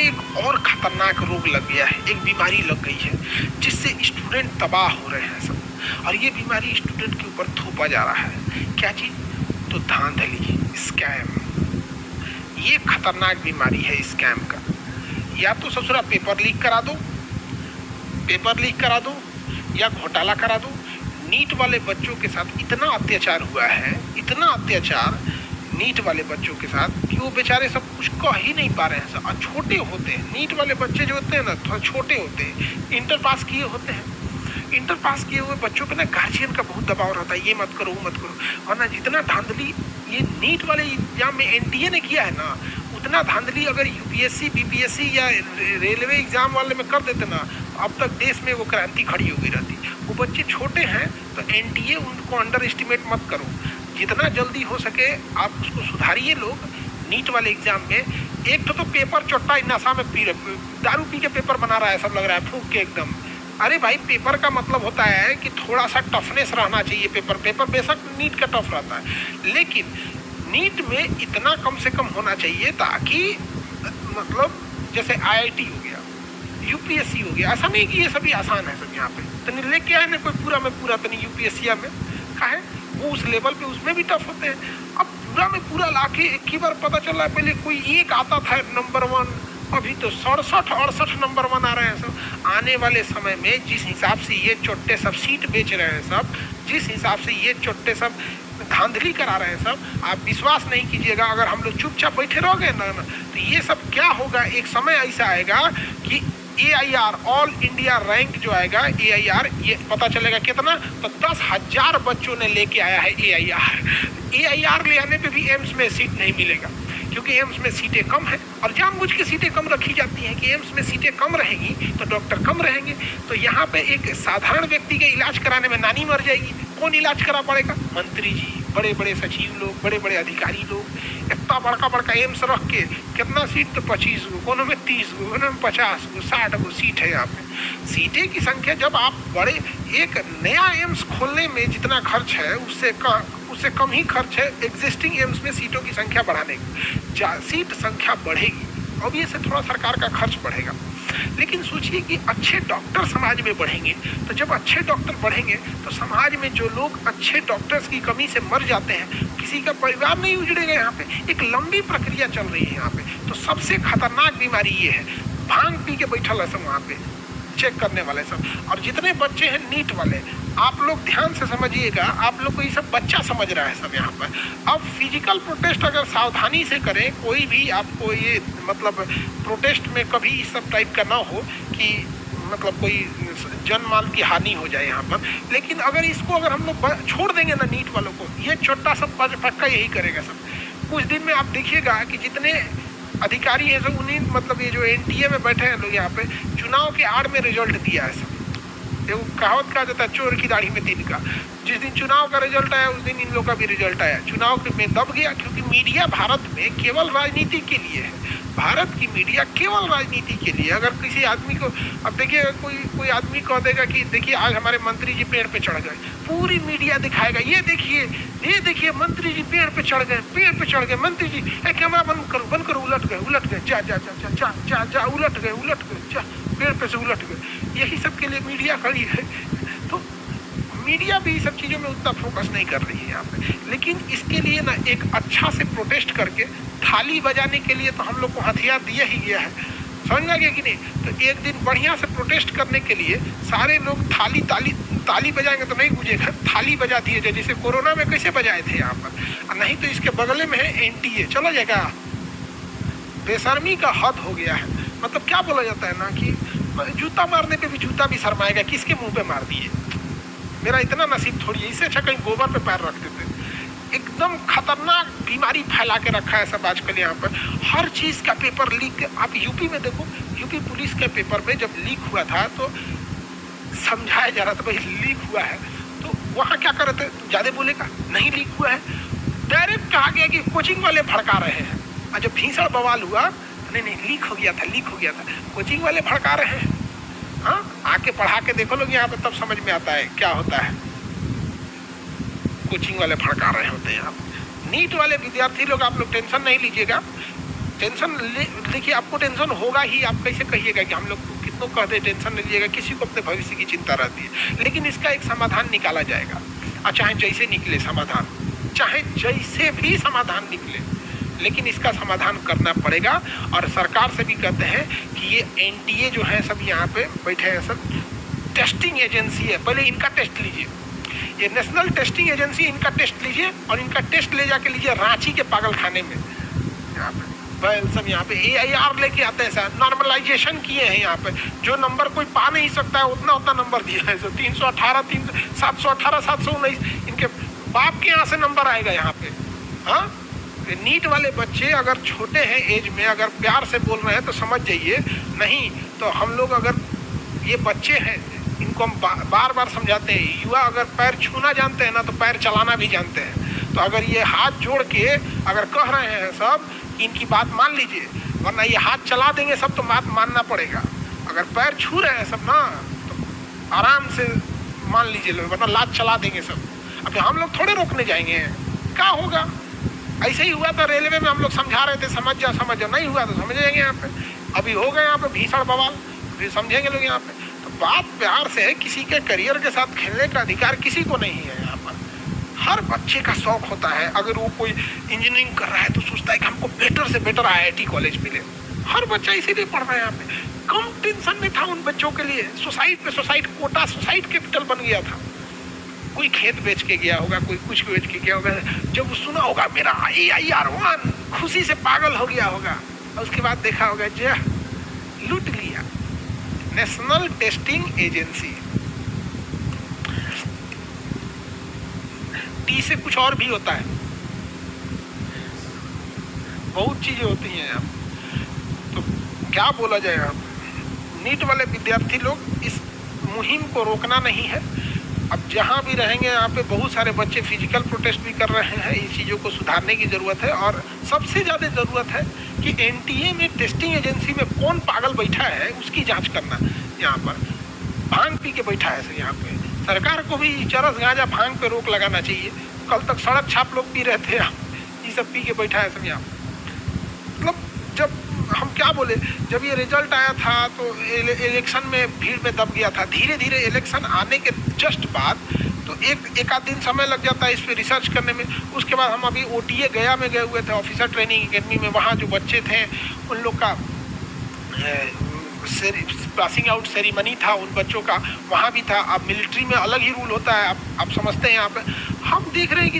में एक और खतरनाक रोग लग गया है, एक बीमारी लग गई है जिससे स्टूडेंट तबाह हो रहे हैं सब। और ये बीमारी स्टूडेंट के ऊपर थोपा जा रहा है। क्या चीज़? तो धांधली, स्कैम। ये खतरनाक बीमारी है स्कैम का। या तो ससुरा पेपर लीक करा दो, या घोटाला करा दो। नीट वाले बच्चों के साथ इतना अत्याचार हुआ है, इतना अत्याचार नीट वाले बच्चों के साथ कि वो बेचारे सब कुछ कह ही नहीं पा रहे हैं सब। और छोटे होते हैं नीट वाले बच्चे जो होते हैं ना, थोड़ा छोटे होते हैं, इंटर पास किए होते हैं। इंटर पास किए हुए बच्चों पे ना गार्जियन का बहुत दबाव रहता है, ये मत करो, वो मत करो। वरना जितना धांधली ये नीट वाले एग्जाम में एनटीए ने किया है ना, उतना धांधली अगर यूपीएससी, बीपीएससी या रेलवे एग्जाम वाले में कर देते ना, अब तक देश में वो क्रांति खड़ी हो गई रहती। वो बच्चे छोटे हैं तो एनटीए उनको अंडर एस्टिमेट मत करो, जितना जल्दी हो सके आप उसको सुधारिए। लोग नीट वाले एग्जाम में एक तो पेपर चोट्टा नशा में दारू पी के पेपर बना रहा है, सब लग रहा है फूंक के एकदम। अरे भाई, पेपर का मतलब होता है कि थोड़ा सा टफनेस रहना चाहिए। पेपर बेशक नीट का टफ रहता है, लेकिन नीट में इतना कम से कम होना चाहिए ताकि मतलब जैसे आईआईटी हो गया, यूपीएससी हो गया, ऐसा नहीं कि ये सभी आसान है सब। यहाँ पे तो नहीं लेके आए ना कोई पूरा में पूरा, तो नहीं यूपीएससी में का है वो उस लेवल पे, उसमें भी टफ होते हैं। अब पूरा में पूरा लाके एक ही बार पता चला है, पहले कोई एक आता था नंबर 1, अभी तो 67-68 नंबर 1 आ रहे हैं सब। आने वाले समय में जिस हिसाब से ये चोट्टे सब सीट बेच रहे हैं सब, जिस हिसाब से ये चोट्टे सब धांधली करा रहे हैं सब, आप विश्वास नहीं कीजिएगा। अगर हम लोग चुपचाप बैठे रह गए ना तो ये सब क्या होगा, एक समय ऐसा आएगा कि AIR ऑल इंडिया रैंक जो आएगा, AIR ये पता चलेगा कितना, तो 10,000 बच्चों ने लेके आया है AIR ले आने पे भी एम्स में सीट नहीं मिलेगा, क्योंकि एम्स में सीटें कम हैं। और जानबूझ के सीटें कम रखी जाती हैं कि एम्स में सीटें कम रहेंगी तो डॉक्टर कम रहेंगे। तो यहाँ पे एक साधारण व्यक्ति के इलाज कराने में नानी मर जाएगी, कौन इलाज करा पड़ेगा? मंत्री जी, बड़े बड़े सचिव लोग, बड़े बड़े अधिकारी लोग। इतना बड़का बड़का एम्स रख के कितना सीट, तो 25 गो, कोनों में 30 गो, कोनों में 50 गो, 60 गो सीट है यहाँ पे। सीटें की संख्या जब आप बड़े, एक नया एम्स खोलने में जितना खर्च है उससे कम ही खर्च है एग्जिस्टिंग एम्स में सीटों की संख्या बढ़ाने की। सीट संख्या बढ़ेगी, अब ये से थोड़ा सरकार का खर्च बढ़ेगा। लेकिन सोचिए कि अच्छे डॉक्टर समाज में बढ़ेंगे, तो जब अच्छे डॉक्टर बढ़ेंगे तो समाज में जो लोग अच्छे डॉक्टर्स की कमी से मर जाते हैं, किसी का परिवार नहीं उजड़ेगा। यहाँ पे एक लंबी प्रक्रिया चल रही है यहाँ पे। तो सबसे खतरनाक बीमारी ये है, भांग पी के बैठल है सब वहाँ पे चेक करने वाले सब। और जितने बच्चे हैं नीट वाले, आप लोग ध्यान से समझिएगा, आप लोग को ये सब बच्चा समझ रहा है सब यहाँ पर। अब फिजिकल प्रोटेस्ट अगर सावधानी से करें, कोई भी आपको ये मतलब प्रोटेस्ट में कभी इस सब टाइप का ना हो कि मतलब कोई जन माल की हानि हो जाए यहाँ पर। लेकिन अगर इसको अगर हम लोग छोड़ देंगे ना नीट वालों को, ये छोटा सब पक्का यही करेगा सब। कुछ दिन में आप देखिएगा कि जितने अधिकारी हैं सब, उन्हीं मतलब ये जो एनटीए में बैठे हैं लोग यहाँ पे, चुनाव के आड़ में रिजल्ट दिया है सब। वो कहावत कहा जाता है, चोर की दाढ़ी में तिनका। जिस दिन चुनाव का रिजल्ट आया उस दिन इन लोग का भी रिजल्ट आया। चुनाव में दब गया, क्योंकि मीडिया भारत में केवल राजनीति के लिए है। भारत की मीडिया केवल राजनीति के लिए। अगर किसी आदमी को, अब देखिए कोई आदमी कह देगा कि देखिए आज हमारे मंत्री जी पेड़ पे चढ़ गए, पूरी मीडिया दिखाएगा, ये देखिए मंत्री जी पेड़ पे चढ़ गए, मंत्री जी कैमरा बंद करो, उलट गए, जा उलट गए, जा पेड़ पे से उलट गए। यही सब के लिए मीडिया खड़ी है। तो मीडिया भी सब चीज़ों में उतना फोकस नहीं कर रही है यहाँ पे। लेकिन इसके लिए ना एक अच्छा से प्रोटेस्ट करके थाली बजाने के लिए तो हम लोग को हथियार दिया ही गया है, समझ में आ गया कि नहीं? तो एक दिन बढ़िया से प्रोटेस्ट करने के लिए सारे लोग ताली बजाएंगे तो नहीं गूंजेगा, थाली बजा दिए जाए, जैसे कोरोना में कैसे बजाए थे यहाँ पर। नहीं तो इसके बगल में है एनटीए, चला जाएगा। बेशर्मी का हद हो गया है। मतलब क्या बोला जाता है ना कि जूता मारने पे भी जूता भी शर्माएगा, किसके मुंह पे मार दिए। मेरा इतना नसीब थोड़ी है, इससे अच्छा कहीं गोबर पे पैर रख देते। एकदम खतरनाक बीमारी फैला के रखा है सब आजकल यहाँ पर। हर चीज़ का पेपर लीक। आप यूपी में देखो, यूपी पुलिस के पेपर में जब लीक हुआ था तो समझाया जा रहा था भाई लीक हुआ है, तो वहाँ क्या कर रहे थे, ज़्यादा बोलेगा नहीं लीक हुआ है। डायरेक्ट कहा गया कि कोचिंग वाले भड़का रहे हैं। और जब भीषण बवाल हुआ, नहीं लीक हो गया था, कोचिंग वाले भड़का रहे हैं। हाँ, आके पढ़ा के देखो लोग यहाँ पे, तब समझ में आता है क्या होता है। कोचिंग वाले भड़का रहे होते हैं। आप नीट वाले विद्यार्थी लोग, आप लोग टेंशन नहीं लीजिएगा। टेंशन देखिए, आपको टेंशन होगा ही। आप कैसे कहिएगा कि हम लोग कितनों कहते टेंशन नहीं लीजिएगा, किसी को अपने भविष्य की चिंता रहती है, लेकिन इसका एक समाधान निकाला जाएगा। और चाहे जैसे निकले समाधान, चाहे जैसे भी समाधान निकले, लेकिन इसका समाधान करना पड़ेगा। और सरकार से भी कहते हैं कि ये एनटीए जो है सब यहाँ पे बैठे हैं, सब टेस्टिंग एजेंसी है, पहले इनका टेस्ट लीजिए। ये नेशनल टेस्टिंग एजेंसी, इनका टेस्ट लीजिए और इनका टेस्ट ले जाके लीजिए रांची के पागल खाने में। यहाँ पे सब यहाँ पे AIR लेके आते हैं सर, नॉर्मलाइजेशन किए हैं यहाँ पे। जो नंबर कोई पा नहीं सकता है उतना उतना नंबर दिया है। 318, 718, 719 इनके बाप के यहाँ से नंबर आएगा यहाँ पे। हाँ, नीट वाले बच्चे अगर छोटे हैं एज में, अगर प्यार से बोल रहे हैं तो समझ जाइए, नहीं तो हम लोग, अगर ये बच्चे हैं इनको हम बार बार समझाते हैं। युवा अगर पैर छूना जानते हैं ना, तो पैर चलाना भी जानते हैं। तो अगर ये हाथ जोड़ के अगर कह रहे हैं सब कि इनकी बात मान लीजिए, वरना ये हाथ चला देंगे सब तो बात मानना पड़ेगा। अगर पैर छू रहे हैं सब ना, तो आराम से मान लीजिए, वरना लात चला देंगे सब। अब हम लोग थोड़े रोकने जाएंगे, क्या होगा? ऐसे ही हुआ था रेलवे में, हम लोग समझा रहे थे समझ जाओ समझ जाओ, नहीं हुआ तो समझ जाएंगे यहाँ पे। अभी हो गए यहाँ पे भीषण बवाल, फिर समझेंगे लोग यहाँ पे। तो बात प्यार से है, किसी के करियर के साथ खेलने का अधिकार किसी को नहीं है यहाँ पर। हर बच्चे का शौक होता है, अगर वो कोई इंजीनियरिंग कर रहा है तो सोचता है कि हमको बेटर से बेटर IIT कॉलेज मिले। हर बच्चा इसीलिए पढ़ रहा है यहाँ पे। कम टेंशन नहीं था उन बच्चों के लिए। सोसाइटी पे सोसाइटी कोटा, सोसाइटी कैपिटल बन गया था। कोई खेत बेच के गया होगा, कोई कुछ बेच के गया होगा, जब वो सुना होगा मेरा AIR1, खुशी से पागल हो गया होगा। और उसके बाद देखा होगा जे लूट लिया। नेशनल टेस्टिंग एजेंसी, टी से कुछ और भी होता है, बहुत चीजें होती हैं यहाँ। तो क्या बोला जाए, नीट वाले विद्यार्थी लोग, इस मुहिम को रोकना नहीं है। अब जहाँ भी रहेंगे यहाँ पे बहुत सारे बच्चे फिजिकल प्रोटेस्ट भी कर रहे हैं। इन चीज़ों को सुधारने की ज़रूरत है। और सबसे ज़्यादा ज़रूरत है कि एनटीए में टेस्टिंग एजेंसी में कौन पागल बैठा है उसकी जांच करना। यहाँ पर भांग पी के बैठा है सर, यहाँ पे सरकार को भी चरस गांजा भांग पे रोक लगाना चाहिए। कल तक सड़क छाप लोग पी रहे थे, ये सब पी के बैठा है सब यहाँ। मतलब जब हम क्या बोले, जब ये रिजल्ट आया था तो इलेक्शन में भीड़ में दब गया था। धीरे धीरे इलेक्शन आने के जस्ट बाद तो एक आध दिन समय लग जाता है इस पर रिसर्च करने में। उसके बाद हम अभी OTA गया में गए हुए थे, ऑफिसर ट्रेनिंग एकेडमी में। वहाँ जो बच्चे थे उन लोग का पासिंग आउट सेरेमनी था उन बच्चों का, वहाँ भी था। अब मिलिट्री में अलग ही रूल होता है, आप समझते हैं। यहाँ पे हम देख रहे हैं कि